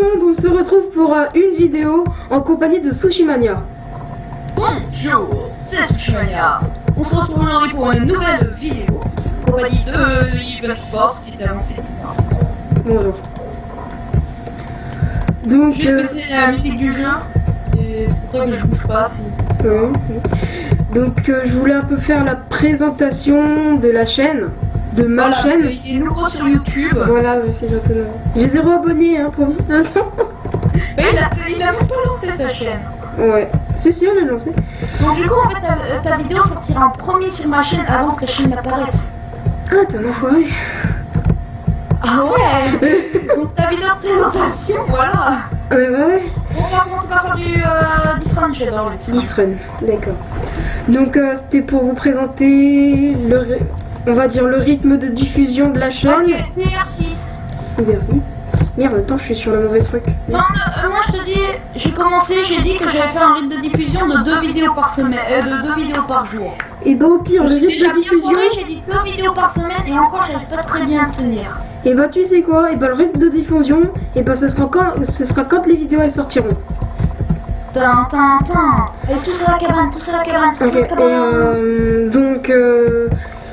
monde, on se retrouve pour une vidéo en compagnie de Sushimania. Bonjour, c'est Sushimania. On se retrouve aujourd'hui pour une nouvelle vidéo en compagnie de Evil Force qui était avant Félix. Bonjour. Donc, j'ai baissé la musique du jeu et c'est pour ça que je bouge pas. Donc je voulais un peu faire la présentation de la chaîne, de ma chaîne. Parce qu'il est nouveau sur YouTube. Voilà, c'est maintenant. J'ai 0 abonnés, hein, profite de ça. Mais il a même pas lancé sa chaîne. Ouais, si, on l'a lancé. Donc du coup, en fait, ta vidéo sortira en premier sur ma chaîne avant que ta chaîne n'apparaisse. Ah, t'es un enfoiré. Ah ouais. Donc ta vidéo de présentation, voilà. Ouais. On va commencer par faire du 10 run, j'adore les 10 run, d'accord. Donc c'était pour vous présenter on va dire le rythme de diffusion de la chaîne. Ok, TR6. TR6. Merde, attends, je suis sur le mauvais truc. Non, moi je te dis, j'ai dit que j'allais faire un rythme de diffusion de 2 vidéos par semaine, de 2 vidéos par jour. Et bah au pire, le rythme de diffusion. J'ai dit 2 vidéos par semaine et encore j'arrive pas très bien à le tenir. Et bah tu sais quoi, et bah le rythme de diffusion, et bah ce sera quand les vidéos elles sortiront. Et tous à la cabane, Donc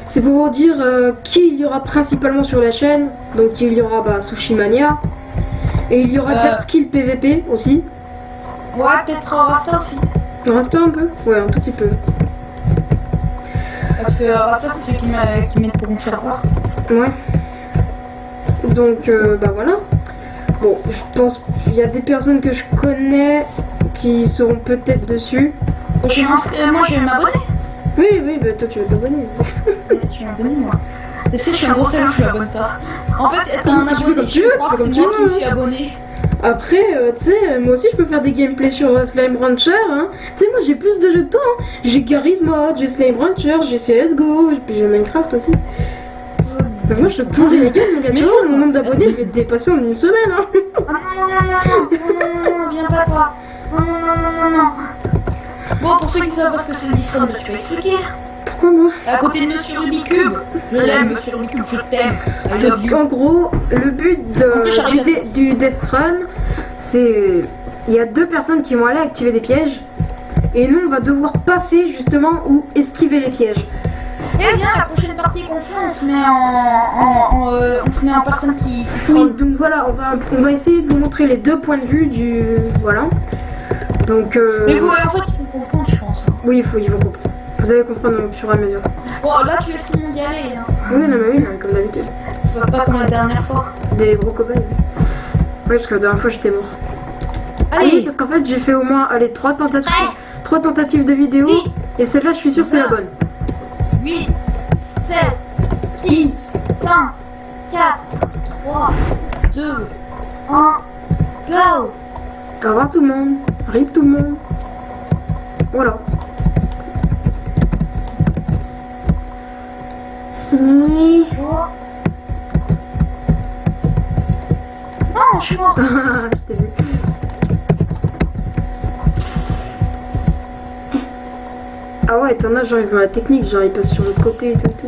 c'est pour vous dire qui il y aura principalement sur la chaîne. Donc il y aura Sushimania. Et il y aura Gatskill PVP aussi. Ouais, peut-être Rasta aussi. Rasta un peu. Ouais, un tout petit peu. Parce que Rasta c'est celui qui m'aide pour mon serveur. Ouais. Donc voilà. Bon, je pense qu'il y a des personnes que je connais qui seront peut-être dessus. Moi je vais m'abonner. Oui, bah toi tu vas t'abonner. Je vais m'abonner moi. Et si je suis un gros salaud, je m'abonne pas. En fait, t'as un abonné, tu veux, c'est moi qui me suis abonné. Après, tu sais, moi aussi je peux faire des gameplays sur Slime Rancher. Hein. Tu sais, moi j'ai plus de jeux que toi. Hein. J'ai Garry's Mod, j'ai Slime Rancher, j'ai CSGO, puis j'ai Minecraft aussi. Mais moi je peux plonger les games, mais tu vois, mon nombre d'abonnés je vais te dépasser en une semaine. Hein. Non, viens pas toi. Non. Bon, pour ceux qui savent pas ce que c'est le Discord, tu peux expliquer. Pourquoi moi? À côté de Monsieur Rubicube. Je l'aime, Monsieur Rubicube, je t'aime. Donc en gros, le but du Death Run, c'est... Il y a 2 personnes qui vont aller activer des pièges. Et nous, on va devoir passer justement ou esquiver les pièges. Et bien, la prochaine partie qu'on fait, on se met en personne qui Oui, donc voilà, on va essayer de vous montrer les 2 points de vue du... Voilà. Donc... Mais vous, en fait, il faut comprendre, je pense. Oui, il faut comprendre. Vous allez comprendre au fur et à mesure. Bon, là, tu laisses tout le monde y aller. Hein. Oui, non, mais oui, comme d'habitude. Tu vas pas comme la dernière fois. Des gros cobayes. Oui, parce que la dernière fois, j'étais mort. Allez, oui, parce qu'en fait, j'ai fait au moins 3 tentatives de vidéo. 10, et celle-là, je suis sûre, c'est la bonne. 8, 7, 6, 5, 4, 3, 2, 1, go! Au revoir tout le monde. RIP tout le monde. Voilà. Non, je suis mort. Je t'ai vu. Ah ouais, t'en as genre ils ont la technique, genre ils passent sur le côté et tout.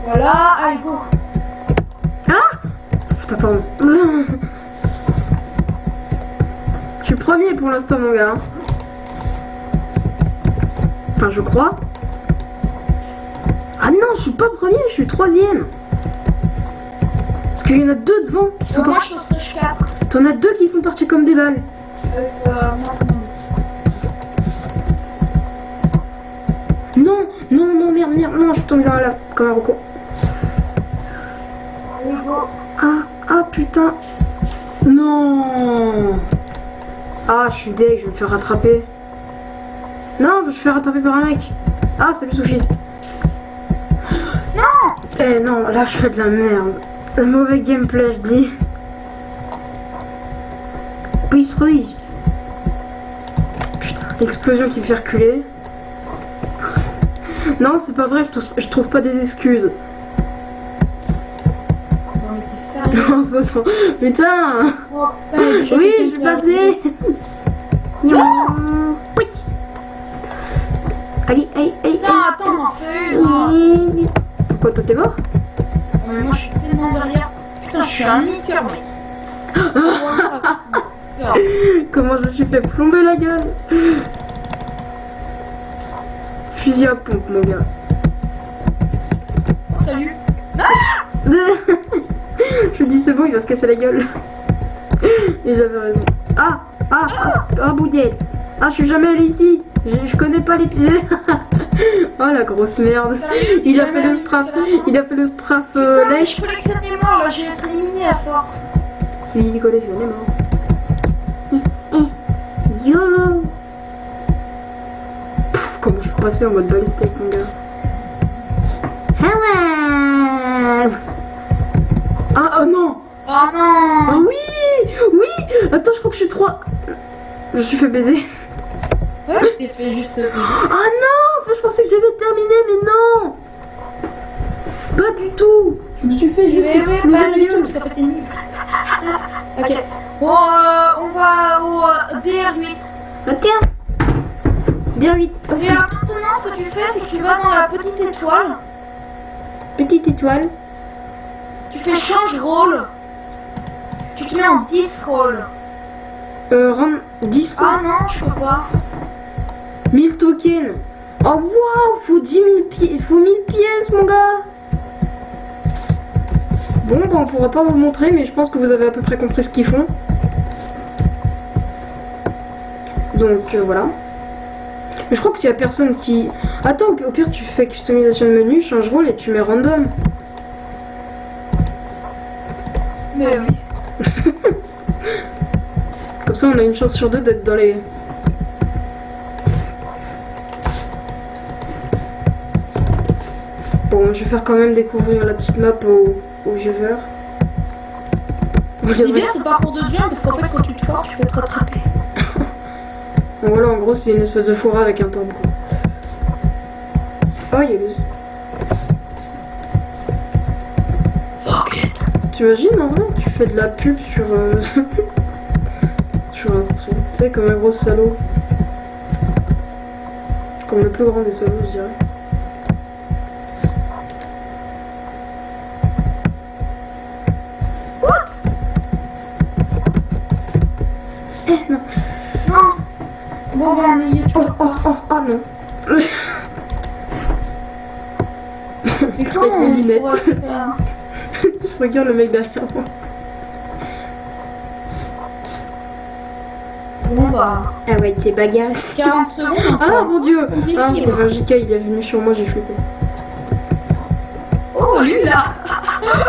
Voilà, allez go. Ah putain, pardon. Je suis premier pour l'instant, mon gars. Enfin, je crois. Ah non, je suis pas premier, je suis 3ème. Parce qu'il y en a 2 devant qui sont partis. Moi, je suis 4. T'en as 2 qui sont partis comme des balles. Non, merde, non, je suis tombé dans la lave comme un roco. Ah, putain. Non. Ah, je suis deg, je vais me faire rattraper. Non, je me fais rattraper par un mec. Ah, salut Sushi. Non. Eh non, là je fais de la merde. Un mauvais gameplay, je dis. Puis oui. Putain, l'explosion qui me fait reculer. Non, c'est pas vrai, je trouve pas des excuses. Non, c'est pas... Putain. Oh, oui, je suis passé. Allez, allez, allez, Putain, attends, on en fait une. Hein. allez. Pourquoi toi t'es mort? Non, mais moi, je suis tellement derrière. Putain, je suis un mi-cœur, mec. Voilà. Comment je me suis fait plomber la gueule? Fusil à pompe, mon gars. Salut. Je dis c'est bon, il va se casser la gueule. Et j'avais raison. Boudienne. Ah, je suis jamais allé ici. Je connais pas les pieds. Oh la grosse merde. Sérieux, Il a jamais fait le allé straf. jusqu'à la fin. Il a fait le straf Putain, mais lèche. je croyais que c'était mort là, j'ai éliminé à force. Il collait, je mort. YOLO. Pouf, comment je suis passé en mode balistique, mon gars. Ah, oh non. Oh Ah non. oui. Oui. Attends, je crois que je suis trop... Je me suis fait baiser. Ouais, je t'ai fait juste baiser. Ah non, enfin, je pensais que j'avais terminé, mais non. Pas du tout. Je me suis fait juste Mais ouais, exploser pas la du tout, gueule. parce qu'en fait t'es nul. Ok. Bon, on va au DR8. Ah tiens. Bien 8. Et maintenant, ce que tu fais, c'est que tu vas dans la petite étoile. Petite étoile. Tu fais change rôle. Tu te mets en 10 rôle. Rendre 10 Ah non, je peux pas. 1000 tokens. Oh waouh, faut 10 000 pièces. Faut 1000 pièces, mon gars. Bon, bah, on pourra pas vous montrer, mais je pense que vous avez à peu près compris ce qu'ils font. Donc voilà. Mais je crois que s'il y a personne qui... Attends, au pire tu fais customisation de menu, change rôle et tu mets random. Mais oui. Comme ça on a une chance sur deux d'être dans les... Bon, je vais faire quand même découvrir la petite map aux viewers. L'hiver, c'est pas pour de jump, parce qu'en fait, quand tu te foires, tu peux te rattraper. Voilà, en gros, c'est une espèce de fourra avec un temple. Oh, il y a le... Fuck it. T'imagines, en vrai, tu fais de la pub sur... sur un stream. Tu sais, comme un gros salaud. Comme le plus grand des salauds, je dirais. What? Eh, non. Non. Bon, on y est toujours. Oh, non. Mais comment Avec mes on lunettes. pourrait faire? Regarde le mec derrière moi. Bon, bah. Ah ouais, t'es bagasse. 40 secondes. Ah encore. mon dieu. On est Ah, libre. le JK, il est venu sur moi, j'ai flippé. Oh, lui là.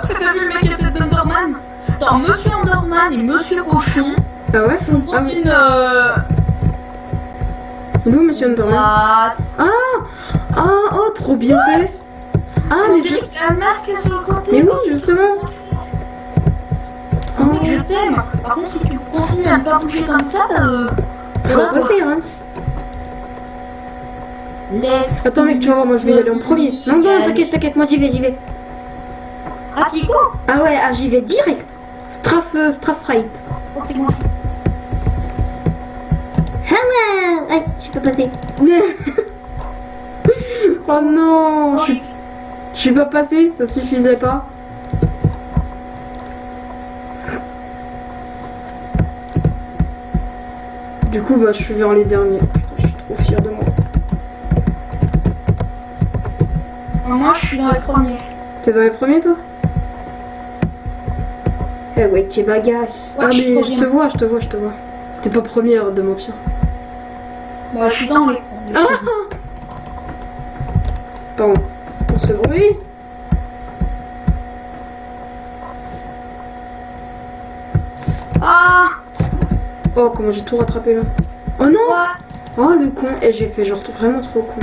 T'as vu le mec à tête d'Underman? Attends, Monsieur Underman et Monsieur Cochon Ah ouais sont dans Ah oui. une. Il est où, monsieur Underman? What? Oh, trop bien fait. Ah, On mais dirait qu'il a un masque sur le côté. Mais oui, justement. Oh, mec, je t'aime. Par contre, si tu continues à ne pas bouger comme ça, Faut pas le faire, hein. Laisse. Attends, mec, tu vas voir, moi je vais y aller en premier. Non, non, t'inquiète, moi j'y vais. Ah, t'y go? Ah ouais, j'y vais direct. Straff right. Ok, bon. Ah ouais, je peux passer. Oh non, je suis pas passée, ça suffisait pas. Du coup, bah, je suis vers les derniers. Putain, je suis trop fière de moi. Moi, je suis dans les premiers. T'es dans les premiers, toi? Eh ouais, t'es bagasse. Ouais, Ah, je suis mais première. je te vois. T'es pas première de mentir. Bah, je suis dans les premiers. je te dis. Pardon, pour ce bruit. Ah! Oh, comment j'ai tout rattrapé là. Oh non! What? Oh le con. Et j'ai fait genre vraiment trop con.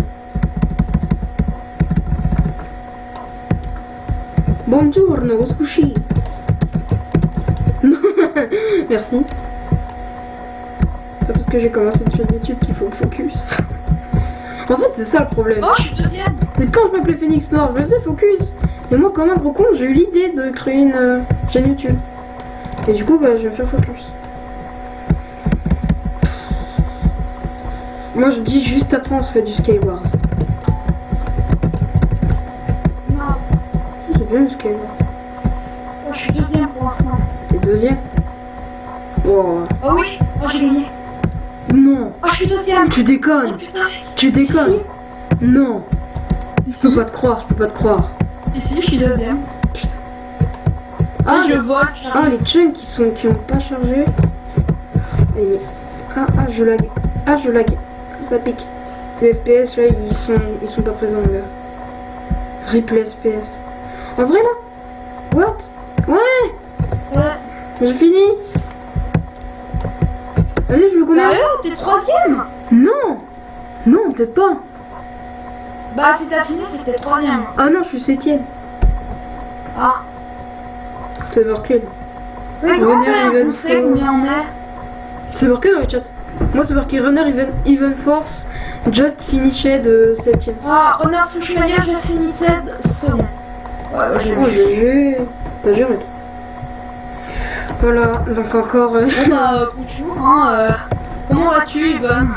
Buongiorno, sushi. Merci. C'est parce que j'ai commencé une chaîne YouTube qu'il faut me focus. En fait, c'est ça le problème. Oh, je suis deuxième. C'est quand je m'appelais Phoenix Noir, je faisais focus. Et moi, comme un gros con, j'ai eu l'idée de créer une chaîne YouTube. Et du coup, bah, je vais faire focus. Moi, je dis juste après, on se fait du Skywars. Kevin. Oh, je suis deuxième pour l'instant. T'es deuxième. Oh. Oh oui, oh, j'ai gagné. Non. Oh, je suis deuxième. Tu Oh déconnes. putain. Tu déconnes. Non. Si, Je peux pas te croire, je peux pas te croire. si, je suis deuxième. Putain. Ah, je les- vole, Ah, j'arrive. les chunks qui ont pas chargé. Je lag. Ah, je lag. Ça pique. Les FPS là, ils sont pas présents là. Replay FPS. En vrai là? What? Ouais, Ouais. j'ai fini. Allez, je le connais. Sérieux? T'es troisième? Non. Non, peut-être pas. Bah, si t'as fini, c'est que t'es troisième. Ah non, je suis septième. Ah. C'est marqué. Mais Runner comment faire? Even On sait Force. combien on est. C'est marqué dans le chat. Moi, c'est marqué Runner Even Force Just Finished 7ème. Ah, Runner Sushmania, just fini second. Ouais, j'ai Oh, GG. T'as géré. Voilà, donc encore. Bon bah, bonjour, hein, comment vas-tu, Yvonne?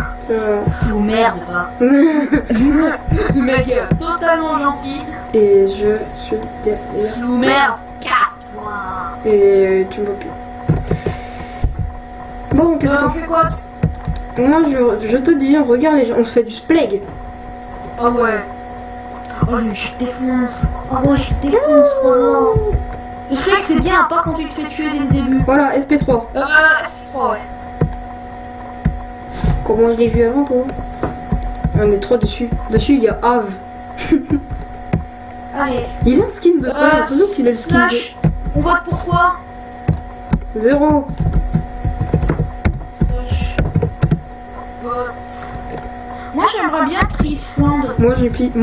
Sous merde, va. Le mec totalement gentil. Et je suis derrière. Sous merde, casse-toi. Et tu me vois plus. Bon, qu'est-ce On que fait quoi? moi je te dis, regarde, on se fait du splag. Oh ouais. Oh, je te défonce. Oh ouais, je te défonce, voilà. Je sais que c'est bien, pas quand tu te fais tuer dès le début. Voilà, SP3. SP3, ouais. Comment je l'ai vu avant, toi? On est trois dessus. Dessus, il y a Ave. Allez. Il a un skin de quoi? Nous qu'il a le skin Slash. On vote pourquoi? de 0. Slash. Vote. Moi j'aimerais bien Trisland. Moi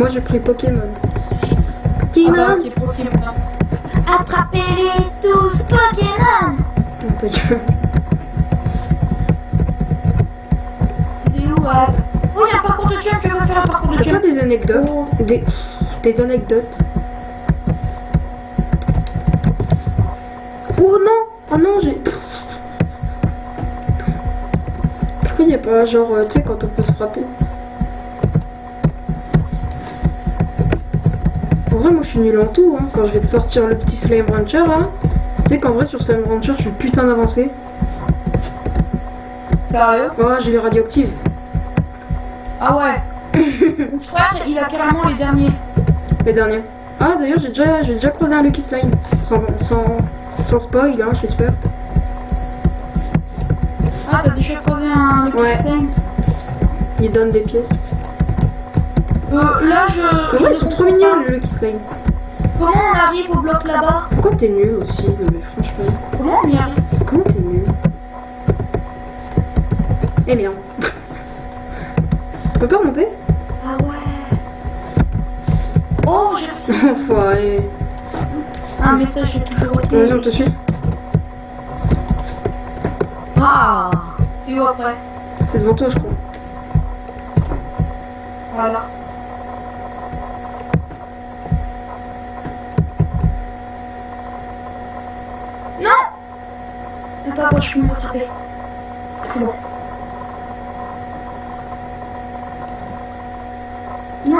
j'ai pris Pokémon. 6. Pokémon. Ah bah, ok, Pokémon. Attrapez-les tous, Pokémon. Oh, ta gueule. Il est où, Ab? Oh, il y a un parcours de jump, je vais faire un parcours de T'as pas jump. des anecdotes? Oh. Des anecdotes? Oh non! Oh non, j'ai... Pourquoi il n'y a pas genre, tu sais, quand on peut se frapper? En vrai, moi je suis nulle en tout, hein. Quand je vais te sortir le petit Slime Rancher, là, tu sais qu'en vrai sur Slime Rancher, je suis putain d'avancé. Sérieux? Oh, j'ai les radioactives. Ah ouais. Mon frère, il a carrément les derniers. Les derniers. Ah, d'ailleurs, j'ai déjà croisé un Lucky Slime. Sans spoil, hein, j'espère. Ah, t'as déjà croisé un Lucky Ouais. Slime? Il donne des pièces. Là, je. En vrai, ils sont trop comprends mignons, pas. les Lucky Slime. Comment on arrive au bloc là-bas? Pourquoi t'es nul aussi? Non, mais franchement. Comment on y arrive? Comment t'es nul? Eh merde. On peut pas remonter? Ah ouais. Oh, j'ai réussi. Enfoiré. Un message, j'ai toujours été. Vas-y, on te suit. Ah, c'est où après? C'est devant toi, je crois. Voilà. Non! Attends, je peux me rattraper. C'est bon. Non!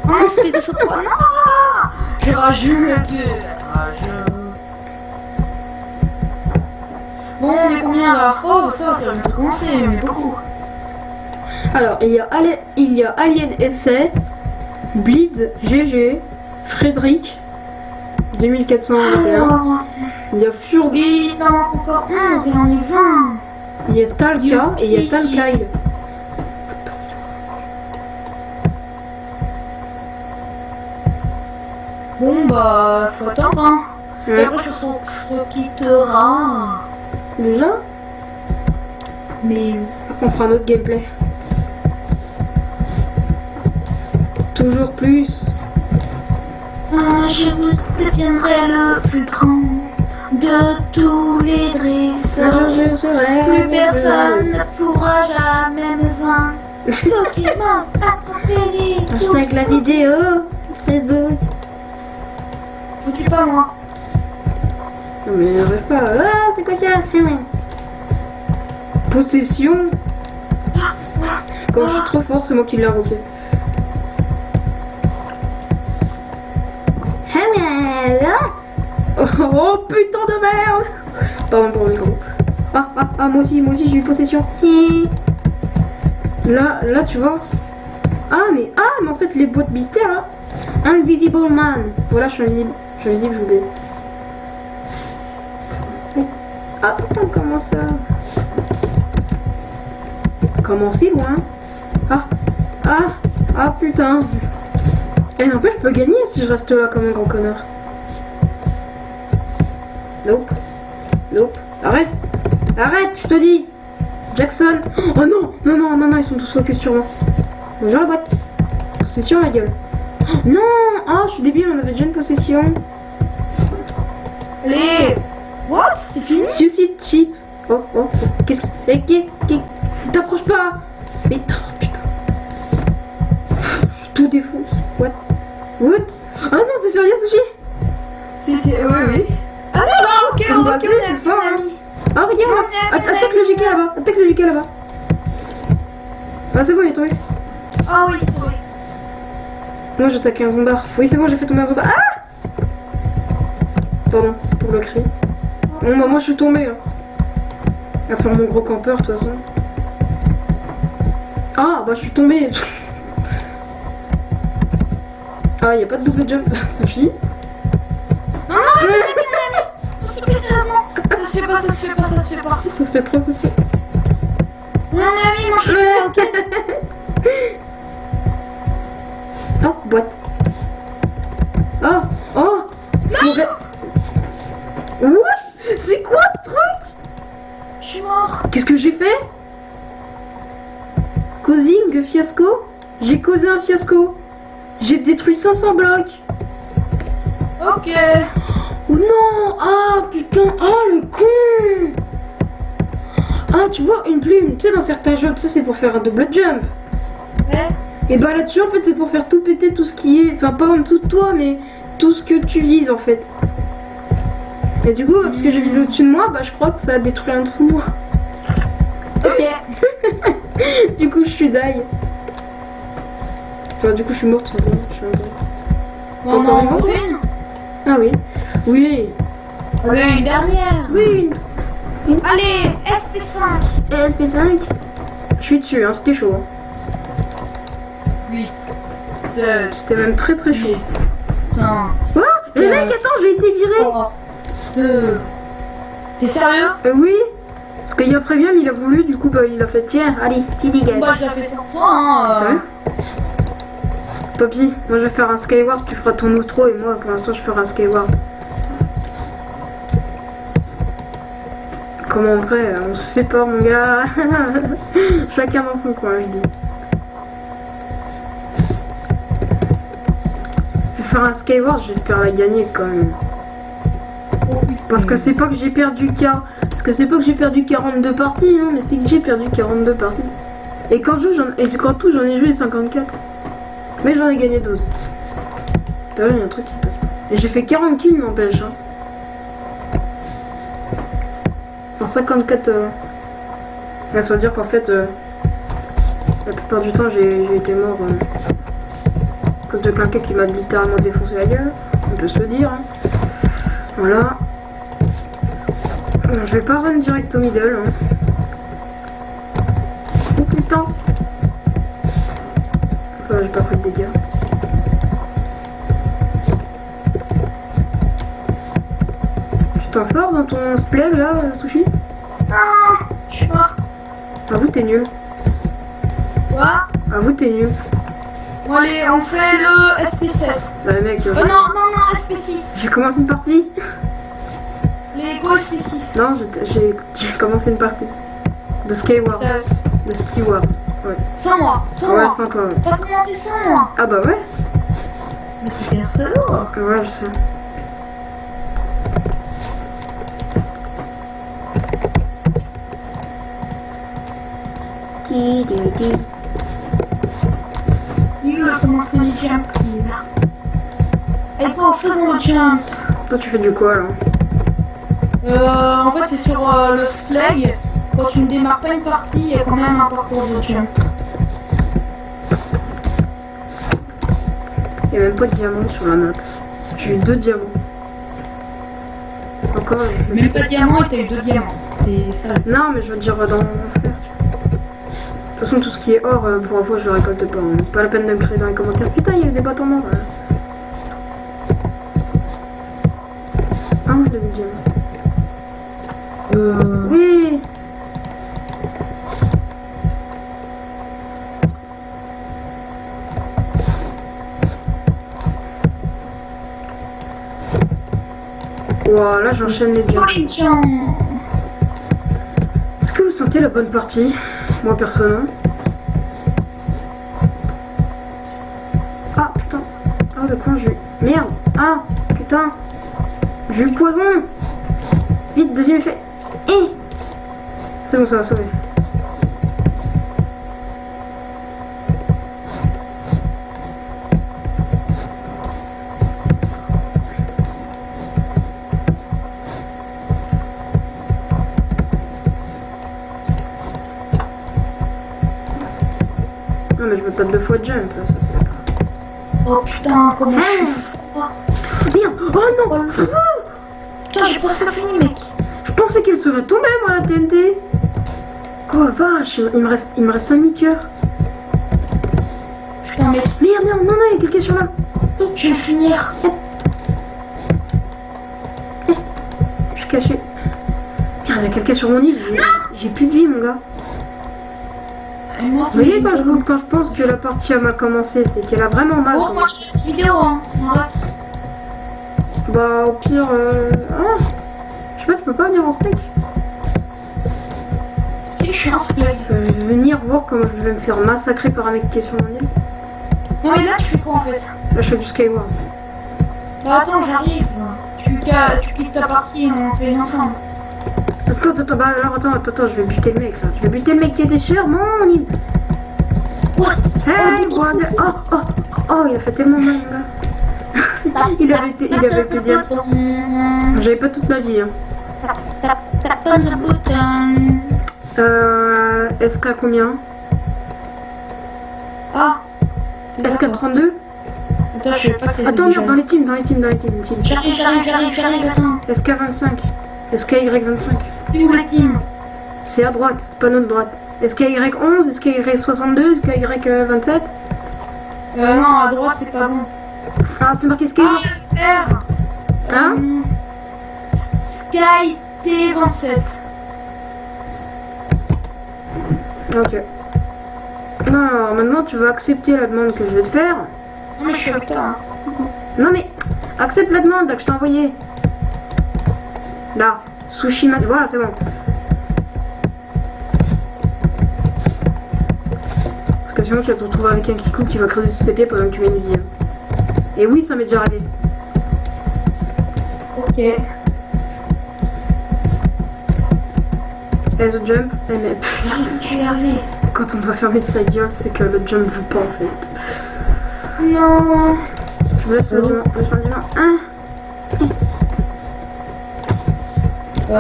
Non, c'était des sauts de trois. Non! J'ai rajouté. Bon, on est combien là? Oh, ça va bien commencer, mais beaucoup. Alors, il y a Alien Essay, Blitz, GG, Frédéric, 2421. Alors, Il y a Furby, il en manque encore 11 et on est 20. il y a Talka et il y a Talkyle. Bon, bah, faut attendre, hein. Et Ouais. après, je se quittera. Déjà, Mais. on fera un autre gameplay. Toujours plus. Ah, je vous deviendrai le plus grand de tous les dresseurs. Je serai Plus personne ne pourra jamais me vaincre. Pokémon, attrapez-les. Hashtag la vidéo, Facebook. Ne tue pas moi. Non mais n'arrive pas. Ah, c'est quoi ça? Possession. Quand je suis trop fort, c'est moi qui l'ai invoqué. Oh putain de merde. Pardon pour le micro. Moi aussi j'ai eu possession. Là tu vois. Mais en fait les boîtes mystères là. Invisible man. Voilà, je suis invisible. Je suis invisible, je vous dis. Ah putain, comment ça? Comment c'est loin? Putain. N'empêche, je peux gagner si je reste là comme un grand connard. Nope. Arrête, je te dis. Jackson. Oh non, ils sont tous focus sur moi. Bonjour la boîte. Possession ma gueule. Non. Je suis débile, on avait déjà une possession. Allez. What? C'est fini? Suicide chip. Oh. Qu'est-ce qui... T'approches pas. Mais... Oh putain. Tout défonce. What? Ah non, t'es sérieux, Sushi? Oui. Ah non, ok, je suis fort, hein. Oh regarde. Attaque le GK là-bas. Ah c'est bon, il est tombé. Ah oui, il est tombé. Moi j'ai attaqué un zombard. Oui, c'est bon, j'ai fait tomber un zombard. Pardon pour le cri. Bon, moi je suis tombé. À faire mon gros campeur, de toute façon. Je suis tombé. Y a pas de double jump, Sophie. Non, mais c'est mon ami. Non, s'il te plaît, sérieusement. Ça se fait pas. Ça se fait trop. Mon ami, moi je suis pas ok. Boîte. Non. What? C'est quoi ce truc? Je suis mort. Qu'est-ce que j'ai fait? Causing fiasco? J'ai causé un fiasco. J'ai détruit 500 blocs. Ok. Oh non. Putain. Le con. Tu vois, une plume. Tu sais, dans certains jeux, ça c'est pour faire un double jump. Ouais. Et là-dessus, en fait, c'est pour faire tout péter tout ce qui est... Enfin, pas en dessous de toi, mais tout ce que tu vises, en fait. Et du coup, parce que j'ai visé au-dessus de moi, je crois que ça a détruit en dessous de moi. Ok. Du coup, je suis die. Enfin, du coup, je suis morte, tout simplement. On en fait une. Ah oui. Oui. Allez, une dernière. Oui. Allez, SP5. Et SP5. Je suis dessus, c'était chaud. 8. 7. C'était même très très chaud. 5. Mais mec, attends, j'ai été viré. 3. 2. T'es sérieux? Oui. Parce qu'il y a Premium, il a voulu, du coup, il a fait tiens, allez, tu dégages. Je l'ai fait sur toi, C'est sérieux? Tant pis, moi je vais faire un Skyward, tu feras ton outro et moi pour l'instant je ferai un Skyward. Comme en vrai, on se sépare mon gars. Chacun dans son coin, je dis. Je vais faire un Skyward, j'espère la gagner quand même. Parce que c'est pas que j'ai perdu 42 parties, hein, mais c'est que j'ai perdu 42 parties. Et quand j'en ai joué 54. Mais j'en ai gagné 12. T'as vu, il y a un truc qui passe pas. Et j'ai fait 40 kills, n'empêche. En 54... Là, ça veut dire qu'en fait, la plupart du temps, j'ai été mort à cause de quelqu'un qui m'a littéralement défoncé la gueule. On peut se le dire. Voilà. Bon, je vais pas run direct au middle. Oh putain. Ça va, j'ai pas pris de dégâts. Tu t'en sors dans ton splag là, Sushi? Je suis mort. Avoue, t'es nul. Quoi? Avoue, t'es nul. Bon, allez, on fait le SP7. Bah, mec, non, SP6. j'ai commencé une partie. Les go SP6. Non, j'ai commencé une partie. De Skyward. Ça... De Skyward. Ouais. Sans moi. Ouais, sans toi. Ouais. T'as commencé sans moi. Ah bah ouais. Mais t'es un salaud. Ouais, je sais. Il commence le jump. Allez, go, faisons le jump. Toi, tu fais du quoi là? En fait, c'est sur le flag. Quand tu ne démarres pas une partie, il y a quand même un parcours de jump. Il n'y a même pas de diamant sur la map. J'ai eu 2 diamants. Encore, Même pas de diamant et t'as eu 2 diamants. T'es sérieux. Non, mais je veux dire dans l'enfer. De toute façon, tout ce qui est or, pour info, je le récolte pas. Hein. Pas la peine de me créer dans les commentaires. Putain, il y a eu des bâtons morts. Là. Ah, ouais, le diamant. Oui. Wow, là j'enchaîne les diamants. Est-ce que vous sentez la bonne partie? Moi personnellement. Ah putain. Ah le con j'ai eu. Merde. Ah putain. J'ai eu le poison. Vite, deuxième effet. Eh. C'est bon, ça va sauver. Non mais je me tape 2 fois de jump, ça se fait pas. Oh putain, comment je suis fort. Merde. Oh non. Putain, j'ai presque fini, mec. Je pensais qu'elle serait tombée moi la TNT. Oh la vache, il me reste un demi-cœur. Putain, mec, Merde, non, il y a quelqu'un sur là. je vais le finir. Je suis caché. Merde, il y a quelqu'un sur mon île, j'ai plus de vie mon gars. Vous voyez quand je pense que la partie a mal commencé, c'est qu'elle a vraiment mal Oh, moi commencé. je fais une vidéo, hein. Arrête. Bah au pire, ah, je sais pas, tu peux pas venir en spec. Si, je suis un splag. Je vais venir voir comment je vais me faire massacrer par un mec qui est sur mon île. Non, mais là, tu fais quoi en fait? Là je fais du Skywars. Bah, attends, j'arrive. Tu quittes ta partie et on fait une ensemble. Attends, bah alors attends, je vais buter le mec là. Je vais buter le mec qui était sur mon île. What? Hey, oh, il a fait tellement mal, mon gars. il avait été bien. J'avais pas toute ma vie. Hein. Tap on the button. SK combien? Ah. SK 32? Attends, je sais pas que t'es Attends, déjà- merde, dans les teams. J'arrive, attends. SK 25. SKY 25. C'est où la team? C'est à droite, c'est pas notre droite. SKY 11, SKY 62, SKY 27. Non, à droite, c'est pas bon. Ah, c'est marqué Sky. Ah, je vais le faire. Hein? Sky T27. Ok. Non, alors maintenant tu vas accepter la demande que je vais te faire. Non, mais je suis avec toi. Hein. Non mais, accepte la demande là, que je t'ai envoyée. Là, sushi mat. Voilà, c'est bon. Parce que sinon tu vas te retrouver avec un kikou qui va creuser sous ses pieds pendant que tu mets une vidéo. Et oui, ça m'est déjà arrivé. Ok. Et the jump, eh, mais Je vais y arriver. quand on doit fermer sa gueule, c'est que le jump veut pas en fait. Non. Je me laisse le diamant, laisse-moi le diamant.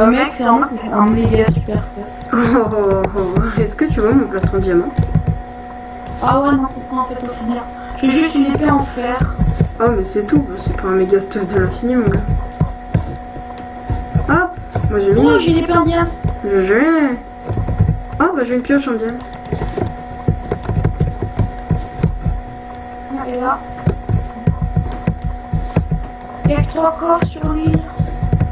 Mec, c'est vraiment que c'est un méga super stuff. Est-ce que tu vois mon plastron diamant? Ah ouais, non, pourquoi en fait aussi bien. J'ai juste une épée en fer. Oh mais c'est tout, c'est pas un méga stuff de l'infini mon gars. Hop, moi j'ai mis. Oh, j'ai une épée en diams. GG. Oh bah j'ai une pioche en diamant. Et là. Il y a que 3 coffres sur l'île.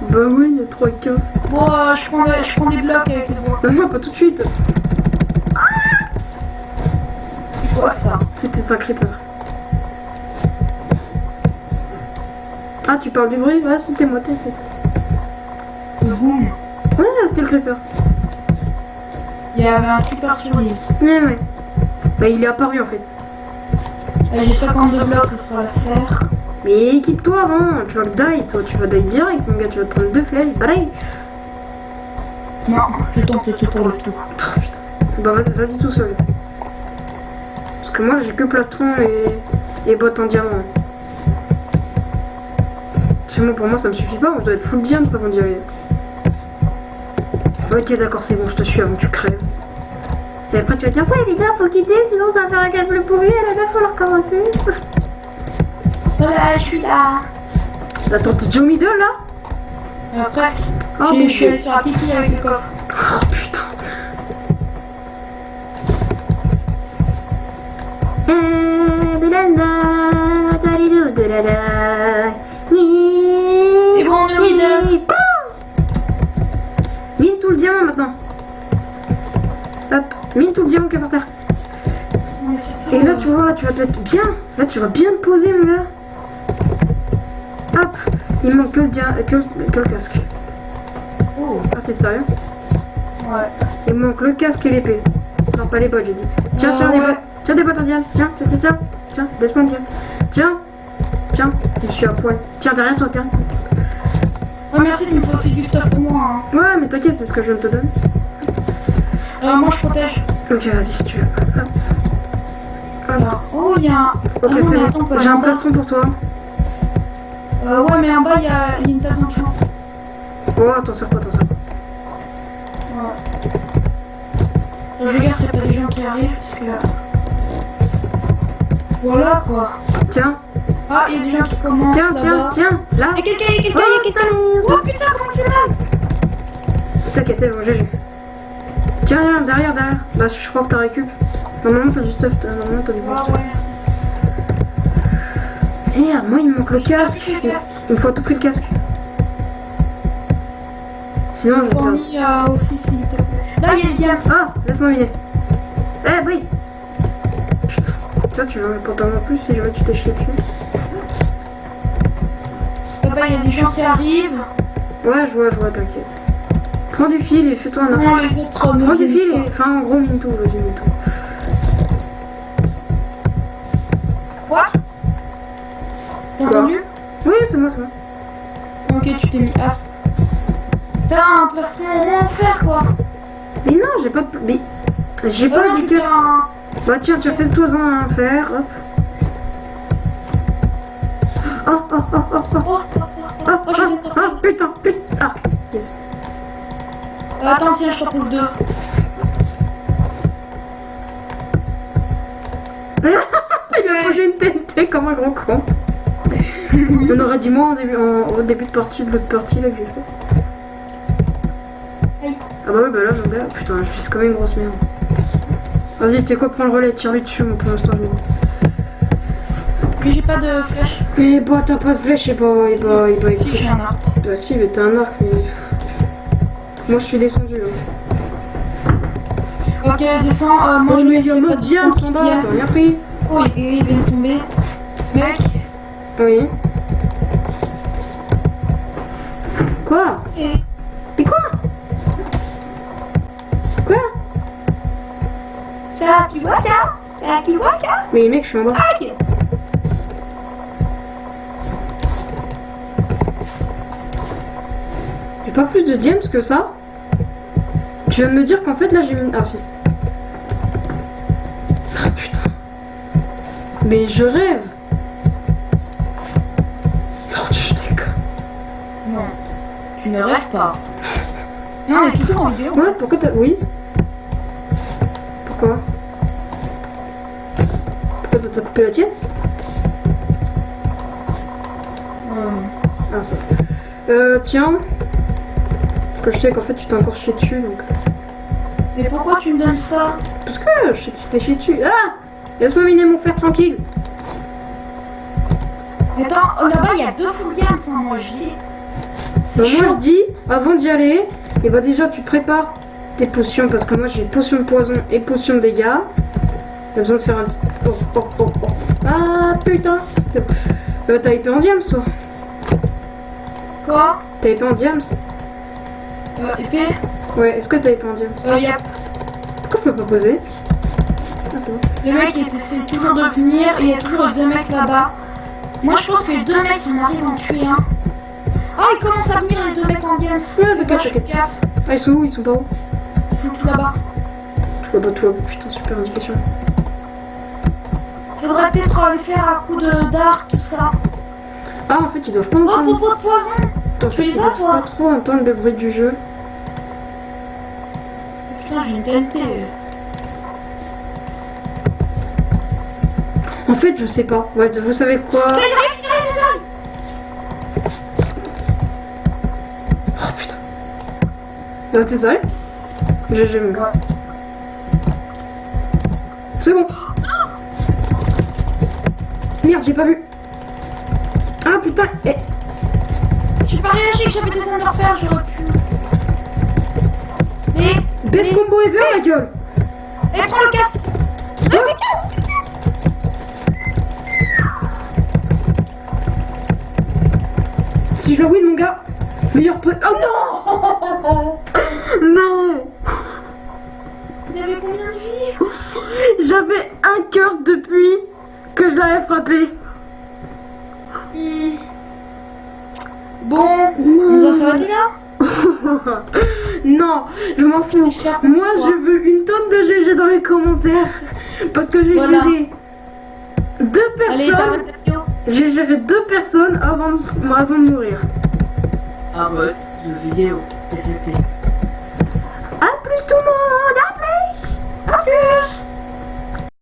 Bah oui, il y a 3 coffres. Bon, je prends des blocs avec les bois. Non, pas tout de suite. C'est quoi ça? C'était un creeper. Ah, tu parles du bruit? Ouais, c'était moi, t'inquiète. Boum. Ouais, c'était le creeper. Il y avait un creeper sur l'île. Ouais. Bah il est apparu en fait. J'ai 52 blocs, ça fera l'affaire. Mais équipe-toi avant, tu vas die, toi, tu vas die direct, mon gars, tu vas te prendre 2 flèches, bye. Non, je tente le tout pour le tout. Oh, putain. Bah vas-y tout seul. Parce que moi j'ai que plastron et bottes en diamant. C'est bon, pour moi ça me suffit pas, je dois être full diam avant d'y arriver. Ok d'accord, c'est bon, je te suis avant que tu crèves. Et après tu vas dire, ouais les gars, faut quitter, sinon ça va faire un gameplay pourri, et là, faut leur recommencer. Voilà, je suis là. Attends, t'es déjà au middle là? Presque. Oh, Je bon suis allé sur la petite île avec le coffre. Oh putain. Et bon, on est au middle. Mine tout le diamant maintenant. Hop, mine tout le diamant qui est par terre. Ouais, surtout, Et là, tu vois, là, tu vas te mettre bien. Là, tu vas bien te poser, mon gars. Hop, il manque que le casque. Oh. Ah, t'es sérieux? Ouais. Il manque le casque et l'épée. Non, pas les bottes, j'ai dit. Tiens, tiens, ouais. des bottes. Tiens, des bottes en diamant. Tiens, tiens, tiens, tiens. Tiens, laisse-moi en diamant. Tiens, tiens, je suis à poil. Tiens, derrière toi, Pierre. Ouais, merci, tu me fais aussi du stuff pour moi. Hein. Ouais, mais t'inquiète, c'est ce que je viens de te donner. Moi, je protège. Ok, vas-y, si tu veux. Hop. Hop. Alors, oh, il y a un. Ok, ah, c'est non, bon. attends, on peut J'ai aller un en bas. plastron pour toi. Ouais, mais en bas, il y a une table d'enchant. Oh, t'en sers pas, t'en sers pas. Ouais. Je regarde s'il n'y a pas des gens qui arrivent, parce que. Voilà quoi. Tiens, Ah, il y a des gens qui commencent. tiens, tiens, là-bas. tiens, là. Il y a quelqu'un, il y a quelqu'un, il y a quelqu'un. Oh, Oh putain, comment tu fais mal? t'inquiète, c'est bon, GG. Tiens, tiens, derrière, derrière. Bah, je crois que t'as récup. Normalement, t'as du stuff. Normalement, t'as du bon Ah stuff. ouais, merci. Merde, moi, il me manque le casque. J'ai pris le casque. Il me faut à tout prix le casque. Sinon, je vais perdre. Fourmi aussi, s'il te plaît. Là, il y a le diams. Ah, laisse-moi miner. Eh, brille. Putain. Tiens, tu veux un pantalon en plus si jamais tu t'es chié dessus. Là-bas, il y a des gens qui arrivent. Ouais, je vois, t'inquiète. Prends du fil et fais-toi un Non, arc. les autres. Prends du fil pas. et. Enfin, en gros, mine tout, vas-y, mine tout. What? T'as Quoi? entendu? Oui, c'est moi, c'est moi. Ok, tu t'es mis ast. T'as un plastron en fer quoi. Mais non, j'ai pas de. Mais. J'ai pas non, du je veux casque. dire un- Bah, tiens, fais-toi-en un fer. Hop. Oh, oh, oh, oh, oh. Oh, Oh, je viens de oh, oh, putain, putain. Ah, yes. Attends, tiens, je t'en pose deux. Il a posé une TNT comme un gros con. On aurait dit moi au début de partie de l'autre partie là que j'ai fait. Aïe. Ah bah ouais, bah là, mon gars, putain, je suis comme une grosse merde. Vas-y, tu sais quoi, prends le relais, tire-lui dessus, moi pour l'instant je vais. Mais j'ai pas de flèche. Mais bah, t'as pas de flèche, et bah, Si, j'ai un arc. Bah si, mais t'as un arc, mais. Moi je suis descendu là. Ok, descends. Moi, Oh, je mais vais il y a essayer Moss pas de Diams en bas, qui t'as rien pris. Oh, il vient de tomber. Mec. Oui. Quoi? Et... Mais quoi? Quoi? Ça, tu vois, ça? Ça, tu vois, ça? Mais mec, je suis en bas. Ah, ok. J'ai pas plus de diams que ça. Tu viens de me dire qu'en fait là j'ai mis. Ah si. Ah putain. Mais je rêve. Oh tu déconnes. Non. Tu ne rêves pas. Non, on est toujours en vidéo. Ouais, pourquoi t'as. Oui. Pourquoi? Pourquoi t'as coupé la tienne? Ah ça. Tiens. Parce que je sais qu'en fait tu t'es encore chié dessus donc. Mais pourquoi tu me donnes ça? Parce que je sais que tu t'es chié dessus. Ah! Laisse-moi miner mon fer tranquille. Mais attends, là-bas, il y a deux full diams, hein, moi, j'y ai. C'est Donc moi chaud. je dis, avant d'y aller, et bah déjà tu prépares tes potions parce que moi j'ai potion de poison et potion de dégâts. T'as besoin de faire un. Oh, oh, oh, oh. Ah putain! T'as épée en diams toi? Quoi? T'as épée en diams? Épée? Ouais, est-ce que t'as épée en diams? Yep. Pourquoi je peux pas poser? Ah c'est bon. Le mec, il essaie toujours de venir, et il y a toujours les deux mecs là-bas. Moi, je pense que les deux mecs, si on arrive à en tuer un. Ah, ils commencent à venir, les deux mecs en diams. Ouais, t'inquiète, Fais t'inquiète. gaffe. Ah ils sont où? Ils sont pas où? Ils sont tous là-bas. Tout là-bas, tout là-bas. Putain, super indication. Faudrait peut-être les faire à coup d'arc, tout ça. Ah en fait ils doivent pas entendre. Oh, propos de poison! En fait, tu les ils as, doivent toi? pas trop entendre le bruit du jeu. Putain, j'ai une TNT. En fait je sais pas. Ouais, vous savez quoi? Putain, ils arrivent! Non, t'es sérieux? GG, mon gars. C'est bon. Merde, j'ai pas vu. Ah putain. Eh. J'ai pas réagi que j'avais des underpairs, j'aurais pu. Best combo ever, la gueule. Et prends le casque. Ah, le casque. Si je le win, mon gars. Meilleur pote. Oh non. Non. Il avait combien de vie? J'avais un cœur depuis que je l'avais frappé. Bon, on va s'arrêter là. Non, je m'en fous. Moi, je veux une tonne de GG dans les commentaires. Parce que j'ai Voilà. géré deux Allez, personnes. t'arrêtes la vidéo. J'ai géré deux personnes avant de mourir. Arrête de vidéo, s'il te plaît. A plus tout le monde.